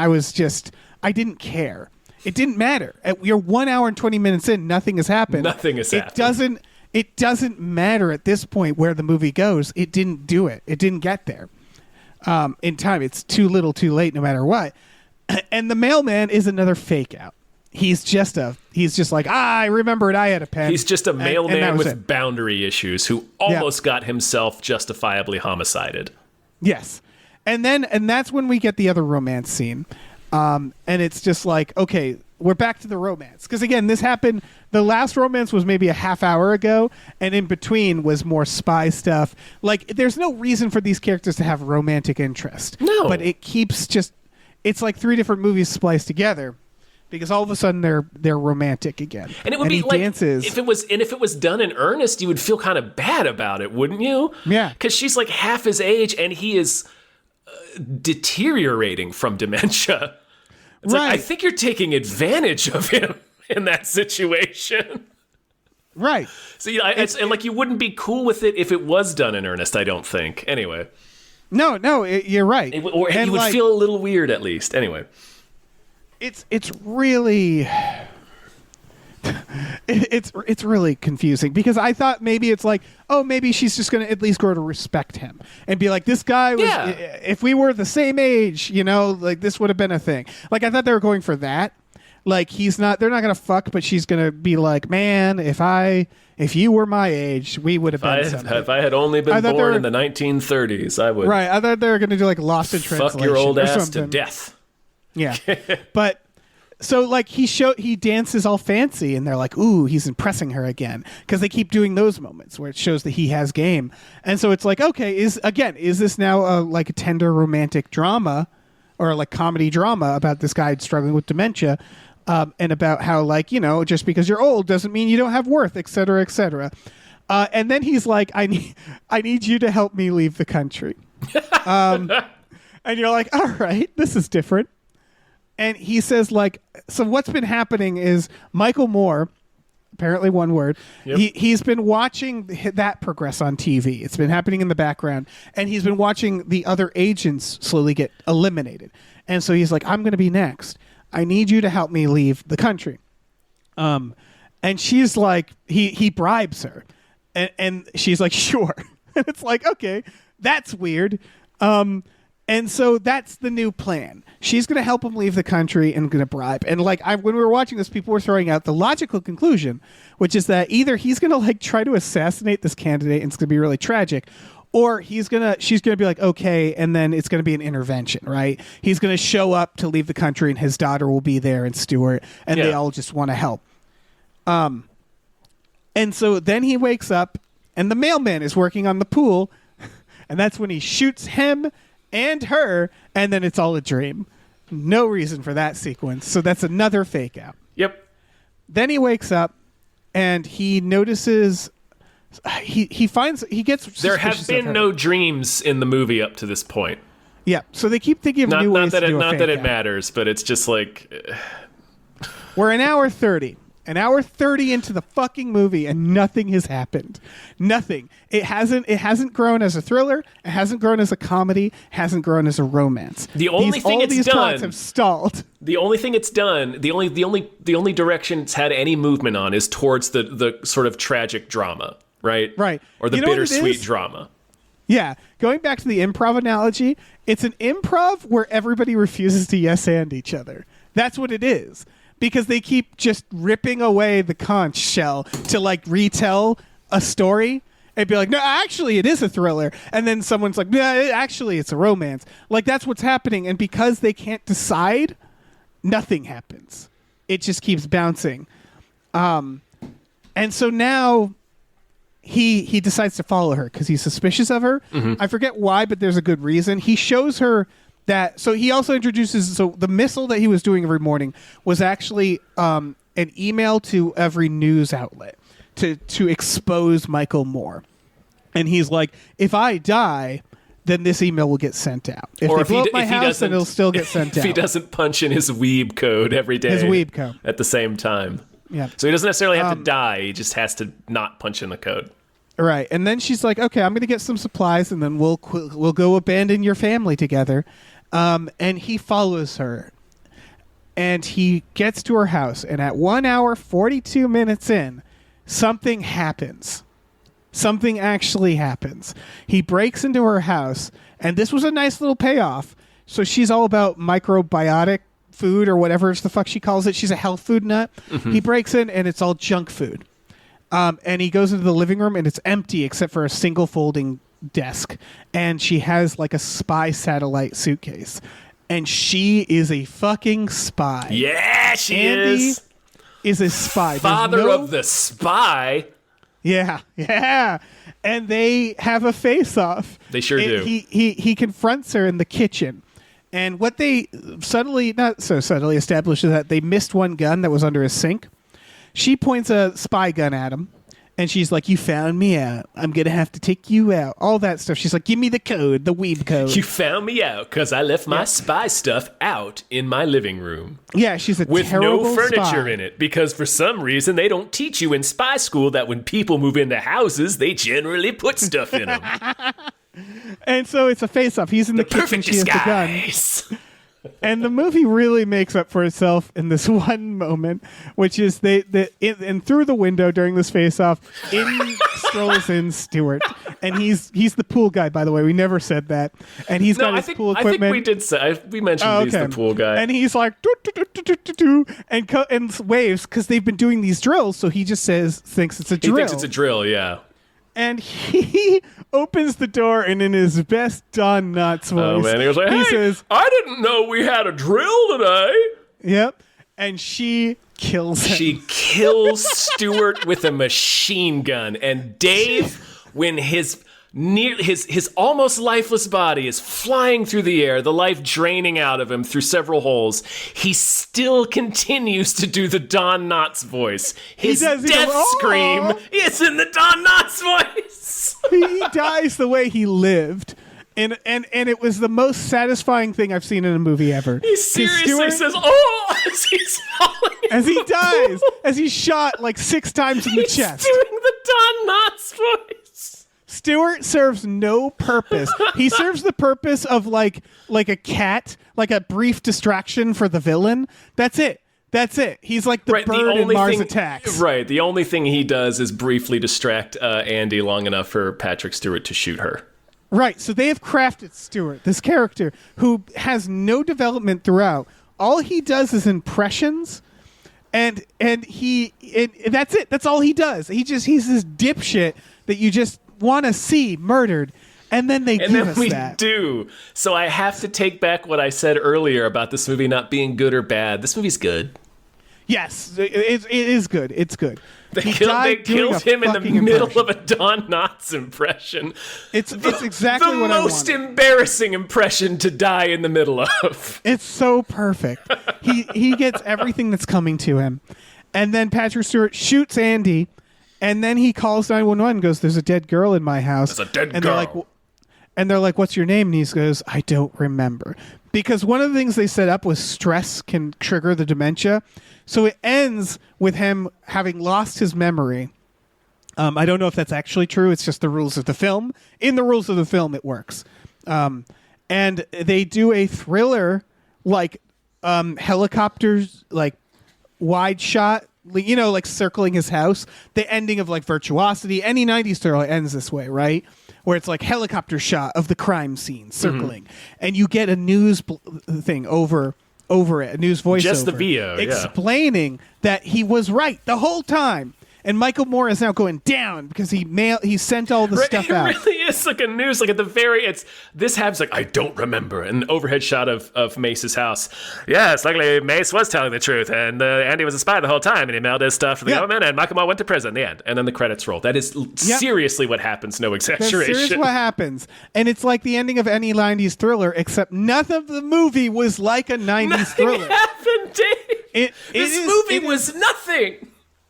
I didn't care. It didn't matter. You're 1 hour and 20 minutes in. Nothing has happened. It doesn't matter at this point where the movie goes. It didn't do it. It didn't get there in time. It's too little too late no matter what. And the mailman is another fake out. He's just like, I remembered I had a pen. He's just a mailman with boundary issues who almost got himself justifiably homicided. Yes. And that's when we get the other romance scene. And it's just like, okay, we're back to the romance. Because again, this happened, the last romance was maybe a half hour ago, and in between was more spy stuff. Like, there's no reason for these characters to have romantic interest. No. But it keeps it's like 3 different movies spliced together. Because all of a sudden they're romantic again. And it would be like, dances. if it was done in earnest, you would feel kind of bad about it, wouldn't you? Yeah. Because she's like half his age, and he is deteriorating from dementia. It's like, I think you're taking advantage of him in that situation. Right. So and like you wouldn't be cool with it if it was done in earnest, I don't think. Anyway. No, you're right. You would feel a little weird at least. Anyway. It's really it's really confusing because I thought maybe it's like, oh, maybe she's just going to at least grow to respect him and be like, this guy was, if we were the same age, like this would have been a thing. Like I thought they were going for that. Like they're not going to fuck, but she's going to be like, man, if you were my age, we would have been something. If I had only been born in the 1930s, I would. Right. I thought they were going to do like Lost in Translation. Fuck your old ass to death. Yeah. But so like he dances all fancy and they're like, ooh, he's impressing her again. Because they keep doing those moments where it shows that he has game. And so it's like, okay, is this now like a tender romantic drama or like comedy drama about this guy struggling with dementia and about how like, just because you're old doesn't mean you don't have worth, et cetera, et cetera. And then he's like, I need you to help me leave the country. And you're like, all right, this is different. And he says, like, so what's been happening is Michael Moore, apparently one word, he's been watching that progress on TV. It's been happening in the background. And he's been watching the other agents slowly get eliminated. And so he's like, I'm going to be next. I need you to help me leave the country. And she's like, he bribes her. And she's like, sure. And it's like, okay, that's weird. And so that's the new plan. She's going to help him leave the country and going to bribe. And like when we were watching this, people were throwing out the logical conclusion, which is that either he's going to like try to assassinate this candidate and it's going to be really tragic, or she's going to be like, okay, and then it's going to be an intervention, right? He's going to show up to leave the country and his daughter will be there and Stuart, and they all just want to help. And so then he wakes up and the mailman is working on the pool, and that's when he shoots him and her, and then it's all a dream. No reason for that sequence. So that's another fake out. Yep. Then he wakes up and he notices he gets there have been no dreams in the movie up to this point. Yeah. So they keep thinking of new ways to do a fake not that it out. matters, but it's just like We're an hour 30. An hour 30 into the fucking movie and nothing has happened. Nothing. It hasn't grown as a thriller. It hasn't grown as a comedy. It hasn't grown as a romance. The only thing it's these done, plots have stalled. The only thing it's done, the only direction it's had any movement on is towards the sort of tragic drama, right? Right. Or the bittersweet drama. Yeah. Going back to the improv analogy, it's an improv where everybody refuses to yes and each other. That's what it is. Because they keep just ripping away the conch shell to like retell a story and be like, no, actually it is a thriller. And then someone's like, no, actually it's a romance. Like that's what's happening. And because they can't decide, nothing happens. It just keeps bouncing. And so now he decides to follow her because he's suspicious of her. Mm-hmm. I forget why, but there's a good reason. He shows her that, so he also introduces, so the missile that he was doing every morning was actually an email to every news outlet to expose Michael Moore. And he's like, if I die, then this email will get sent out. If they blow up my house, then it'll still get sent out. If he doesn't punch in his weeb code every day. His weeb code. At the same time. Yeah. So he doesn't necessarily have to die. He just has to not punch in the code. Right. And then she's like, okay, I'm going to get some supplies and then we'll go abandon your family together. And he follows her and he gets to her house, and at 1 hour 42 minutes in, something happens. Something actually happens. He breaks into her house, and this was a nice little payoff. So she's all about microbiotic food or whatever the fuck she calls it. She's a health food nut. Mm-hmm. He breaks in and it's all junk food. And he goes into the living room and it's empty except for a single folding desk, and she has like a spy satellite suitcase, and she is a fucking spy. Yeah, Andy is a spy. Father of the spy. Yeah. And they have a face-off. They sure do. He confronts her in the kitchen, and what they not so subtly establish is that they missed one gun that was under a sink. She points a spy gun at him. And she's like, you found me out. I'm going to have to take you out. All that stuff. She's like, give me the code, the weeb code. You found me out because I left my spy stuff out in my living room. Yeah, she's a with terrible no furniture spy. in it. Because for some reason, they don't teach you in spy school that when people move into houses, they generally put stuff in them. And so it's a face-off. He's in the kitchen. She has the gun. And the movie really makes up for itself in this one moment, which is and through the window during this face-off, strolls in Stuart, and he's the pool guy. By the way, we never said that, and he's got his pool equipment. I think we did say we mentioned he's the pool guy, and he's like and waves because they've been doing these drills. So he just thinks it's a drill. He thinks it's a drill, yeah. And he opens the door, and in his best Don Knotts voice, oh man, he goes like, "Hey, says, I didn't know we had a drill today." Yep, and she kills him. She kills Stuart with a machine gun, and Dave, when his almost lifeless body is flying through the air, the life draining out of him through several holes, he still continues to do the Don Knotts voice. His death scream is in the Don Knotts voice. He dies the way he lived. And it was the most satisfying thing I've seen in a movie ever. He seriously says, "Oh," as he's falling. As he dies, as he's shot like 6 times in the chest. He's doing the Don Knotts voice. Stewart serves no purpose. He serves the purpose of like a cat, like a brief distraction for the villain. That's it. He's like the bird in Mars Attacks. Right. The only thing he does is briefly distract Andy long enough for Patrick Stewart to shoot her. Right. So they have crafted Stewart, this character who has no development throughout. All he does is impressions. And that's it. That's all he does. He's this dipshit that you just want to see murdered. And then they give us that. And then we do. So I have to take back what I said earlier about this movie not being good or bad. This movie's good. Yes, it is good. It's good. They killed him in the middle of a Don Knotts impression. It's exactly what I wanted. The most embarrassing impression to die in the middle of. It's so perfect. He gets everything that's coming to him. And then Patrick Stewart shoots Andy, and then he calls 911 and goes, "There's a dead girl in my house." There's a dead girl. They're like, "What's your name?" And he goes, "I don't remember." Because one of the things they set up was stress can trigger the dementia. So it ends with him having lost his memory. I don't know if that's actually true. It's just the rules of the film. In the rules of the film, it works. And they do a thriller, like helicopters, like wide shot, like circling his house. The ending of like Virtuosity. Any 90s thriller ends this way, right? Where it's like helicopter shot of the crime scene circling. And you get a news thing over it, a news voiceover. Just the VO, explaining that he was right the whole time. And Michael Moore is now going down because he sent all the stuff out. It really is like a news, like at the very, this happens like, "I don't remember," an overhead shot of Mace's house. Yes, luckily Mace was telling the truth, and Andy was a spy the whole time, and he mailed his stuff to the government, and Michael Moore went to prison. The end. And then the credits roll. That is seriously what happens, no exaggeration. That's seriously what happens. And it's like the ending of any 90s thriller, except none of the movie was like a 90s thriller. Nothing happened, Dave. This movie was nothing.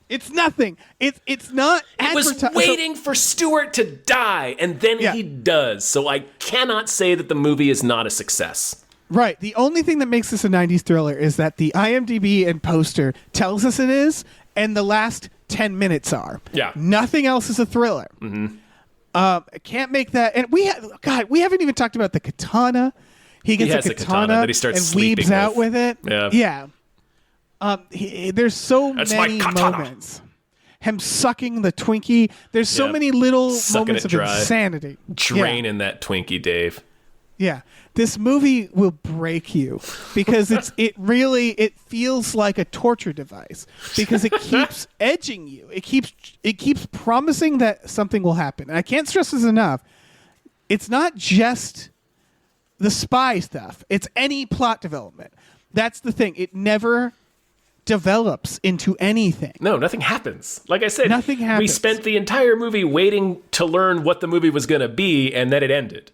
It's nothing. It's not. It was waiting for Stewart to die, and then he does. So I cannot say that the movie is not a success. Right. The only thing that makes this a 90s thriller is that the IMDb and poster tells us it is, and the last 10 minutes are. Yeah. Nothing else is a thriller. Can't make that. And we haven't even talked about the katana. He gets a katana that he starts and sleeping weaves out with it. Yeah. There's so many moments. Him sucking the Twinkie. There's so many little moments of insanity. Draining that Twinkie, Dave. Yeah. This movie will break you because it feels like a torture device because it keeps edging you. It keeps promising that something will happen. And I can't stress this enough. It's not just the spy stuff. It's any plot development. That's the thing. It never develops into anything. No, nothing happens. Like I said, nothing happens. We spent the entire movie waiting to learn what the movie was going to be, and then it ended.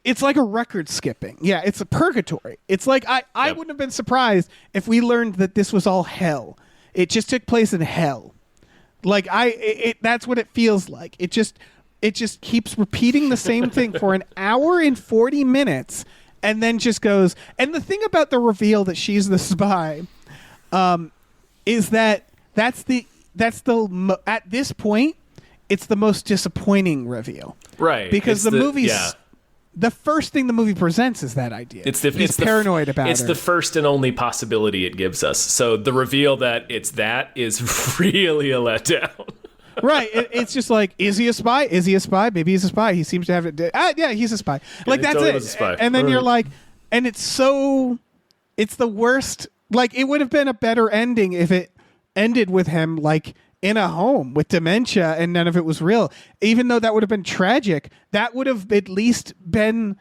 It's like a record skipping. Yeah, it's a purgatory. It's like I wouldn't have been surprised if we learned that this was all hell. It just took place in hell. Like that's what it feels like. It just keeps repeating the same thing for an hour and 40 minutes and then just goes. And the thing about the reveal that she's the spy is that at this point it's the most disappointing reveal. Right. Because the movie's the first thing the movie presents is that idea. It's paranoid about it. It's the first and only possibility it gives us. So the reveal that it's that is really a letdown. Right. It's just like, is he a spy? Is he a spy? Maybe he's a spy. He seems to have it. Yeah, he's a spy. Like, that's totally it. Was a spy. And then you're like, and it's the worst. Like, it would have been a better ending if it ended with him, like, in a home with dementia and none of it was real. Even though that would have been tragic, that would have at least been,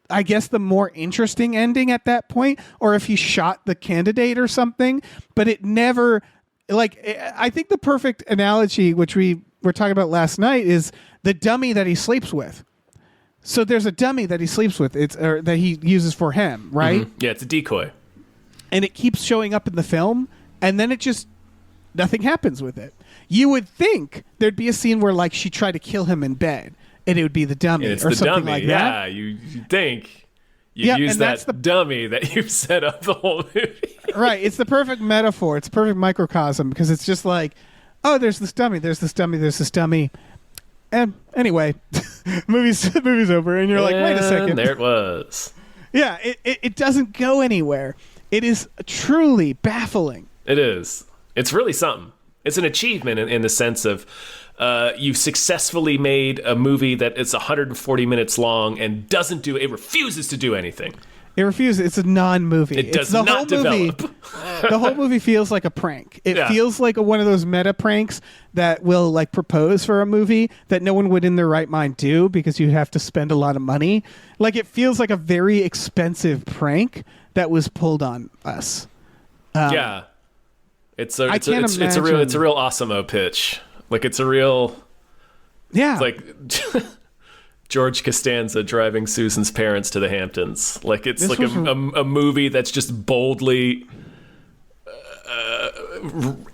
I guess, the more interesting ending at that point. Or if he shot the candidate or something. But it never, like, I think the perfect analogy, which we were talking about last night, is the dummy that he sleeps with. So there's a dummy that he sleeps with, that he uses for him, right? Mm-hmm. Yeah, it's a decoy. And it keeps showing up in the film, and then it just, nothing happens with it. You would think there'd be a scene where, like, she tried to kill him in bed, and it would be the dummy it's or the something dummy. like Yeah, that. you think you Yeah, use and that that's the- dummy that you've set up the whole movie. Right. It's the perfect metaphor. It's a perfect microcosm because it's just like, oh, there's this dummy, there's this dummy, there's this dummy. And anyway, movie's over, and you're like, wait a second. And there it was. Yeah, it doesn't go anywhere. It is truly baffling. It is. It's really something. It's an achievement in the sense of you've successfully made a movie that is 140 minutes long and it refuses to do anything. It refuses. It's a non-movie. It does it's the not whole develop. Movie, the whole movie feels like a prank. It Yeah. feels like one of those meta pranks that will like propose for a movie that no one would in their right mind do because you have to spend a lot of money. Like it feels like a very expensive prank that was pulled on us. Yeah. It's a can't real imagine. Awesome-o pitch. Like it's a real Yeah. like George Costanza driving Susan's parents to the Hamptons. Like it's This like was a movie that's just boldly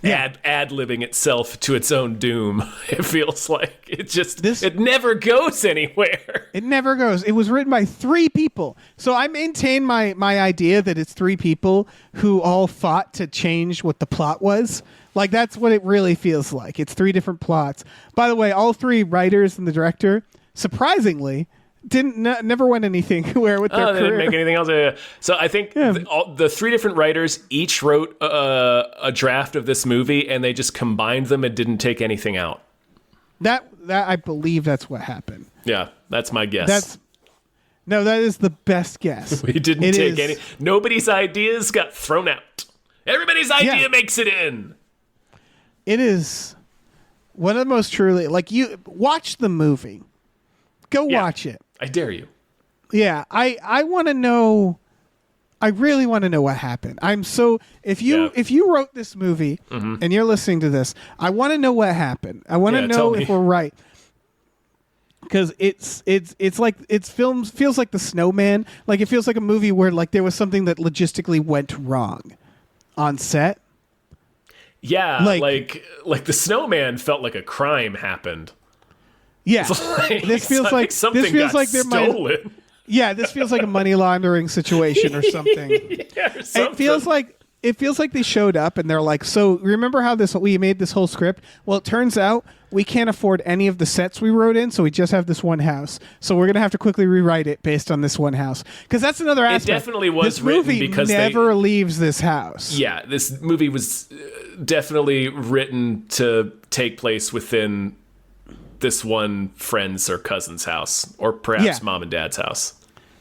ad-libbing itself to its own doom. It feels like it never goes anywhere. It never goes. It was written by 3 people. So I maintain my idea that it's 3 people who all fought to change what the plot was. Like, that's what it really feels like. It's 3 different plots. By the way, all 3 writers and the director, surprisingly, never went anywhere with their They career. didn't make anything else. So I think the 3 different writers each wrote a draft of this movie, and they just combined them and didn't take anything out. That I believe that's what happened. Yeah, that's my guess. That is the best guess. We didn't It take is- any. Nobody's ideas got thrown out. Everybody's idea Yeah. makes it in. It is one of the most truly, like, you watch the movie. Go Yeah. watch it. I dare you. Yeah, I want to know. I really want to know what happened. If you wrote this movie and you're listening to this, I want to know what happened. I want to Yeah, know tell me. if we're right. Because it's like feels like The Snowman. Like it feels like a movie where like there was something that logistically went wrong on set. Yeah, Like- like the snowman felt like a crime happened. Yeah, Like, this feels like something this feels got like there might. stolen. Yeah, this feels like a money laundering situation or something. Yeah, or something. It feels like they showed up and they're like, so remember how we made this whole script? Well, it turns out we can't afford any of the sets we wrote in, so we just have this one house. So we're gonna have to quickly rewrite it based on this one house. Because that's another aspect. definitely was this written movie because never leaves this house. Yeah, this movie was definitely written to take place within this one friend's or cousin's house, or perhaps Yeah. mom and dad's house.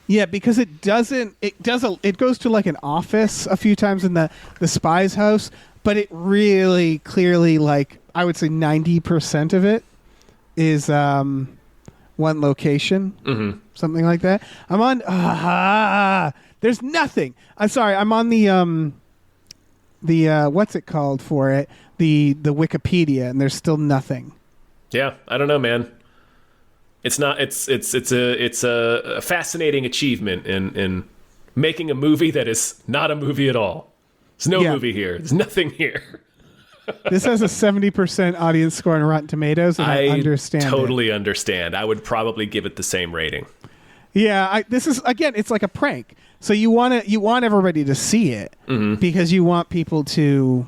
Yeah, because it goes to like an office a few times in the spy's house, but it really clearly, like, I would say 90% of it is one location, something like that. I'm on. There's nothing. I'm sorry. I'm on the what's it called for it? The Wikipedia, and there's still nothing. Yeah, I don't know, man. It's not. It's a fascinating achievement in making a movie that is not a movie at all. There's no Yeah. movie here. There's nothing here. This has a 70% audience score on Rotten Tomatoes, and I understand. Totally understand. I would probably give it the same rating. Yeah, this is, again, it's like a prank. So you want everybody to see it because you want people to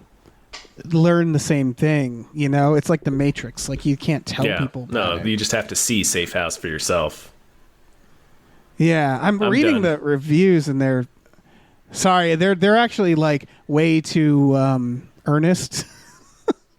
learn the same thing. You know, it's like the Matrix. Like, you can't tell people. About it. You just have to see Safe House for yourself. Yeah, I'm reading done. the reviews, and they're actually like way too earnest.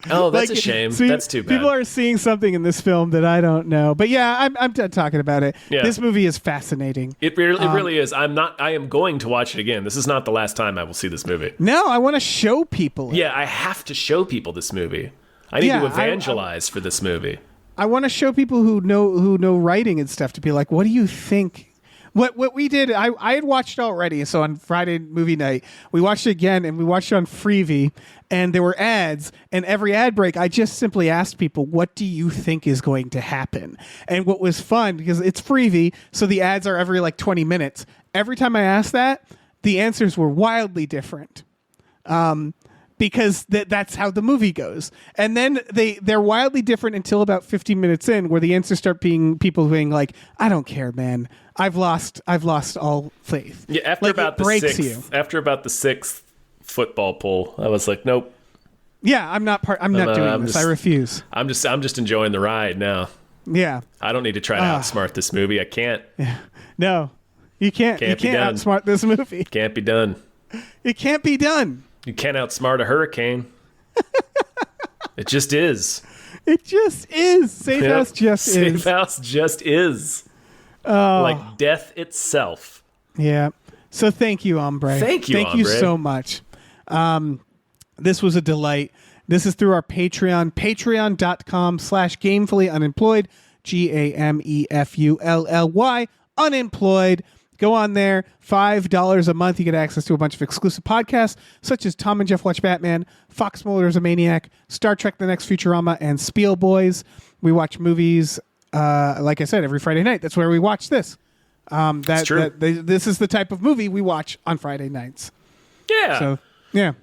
Oh, that's Like, a shame. see, That's too bad. People are seeing something in this film that I don't know. But yeah, I'm done talking about it. Yeah. This movie is fascinating. It really is. I am going to watch it again. This is not the last time I will see this movie. No, I want to show people it. Yeah, I have to show people this movie. I need Yeah, to evangelize for this movie. I want to show people who know writing and stuff to be like, what do you think? What we did, I had watched it already. So on Friday movie night, we watched it again, and we watched it on Freevee, and there were ads, and every ad break, I just simply asked people, what do you think is going to happen? And what was fun, because it's Freevee, so the ads are every like 20 minutes. Every time I asked that, the answers were wildly different. because that's how the movie goes. And then they're wildly different until about 15 minutes in, where the answers start being people being like, I don't care, man. I've lost all faith. Yeah, after about the sixth football pull, I was like, nope. Yeah, I'm not doing this. I refuse. I'm just enjoying the ride now. Yeah. I don't need to try to outsmart this movie. I can't. Yeah. No. You can't outsmart this movie. Can't be done. It can't be done. You can't outsmart a hurricane. It just is. It just is. Safe House just is. Safe House just is. Like death itself. Yeah. So thank you, Ombre. Thank you so much. This was a delight. This is through our Patreon, patreon.com/gamefullyunemployed, GAMEFULLY, unemployed. Go on there, $5 a month. You get access to a bunch of exclusive podcasts, such as Tom and Jeff Watch Batman, Fox Mulder's a Maniac, Star Trek The Next Futurama, and Spiel Boys. We watch movies, like I said, every Friday night. That's where we watch this. That's true. This is the type of movie we watch on Friday nights. Yeah. So, yeah.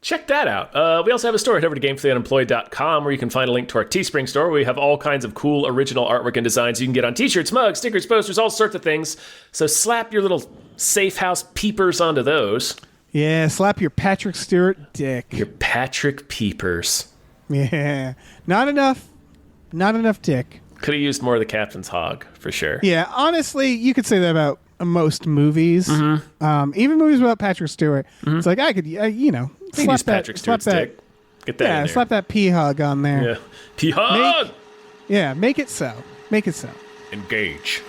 Check that out. We also have a store. Head over to GameFullyUnemployed.com where you can find a link to our Teespring store where we have all kinds of cool original artwork and designs you can get on t-shirts, mugs, stickers, posters, all sorts of things. So slap your little Safe House peepers onto those. Yeah, slap your Patrick Stewart dick. Your Patrick peepers. Yeah. Not enough dick. Could have used more of the Captain's hog, for sure. Yeah, honestly, you could say that about most movies. Mm-hmm. Even movies without Patrick Stewart. Mm-hmm. It's like, I could, slap that Patrick Stewart's dick. Get that in there. Slap that pee hug on there. Yeah. Pee hug! Make it so. Engage.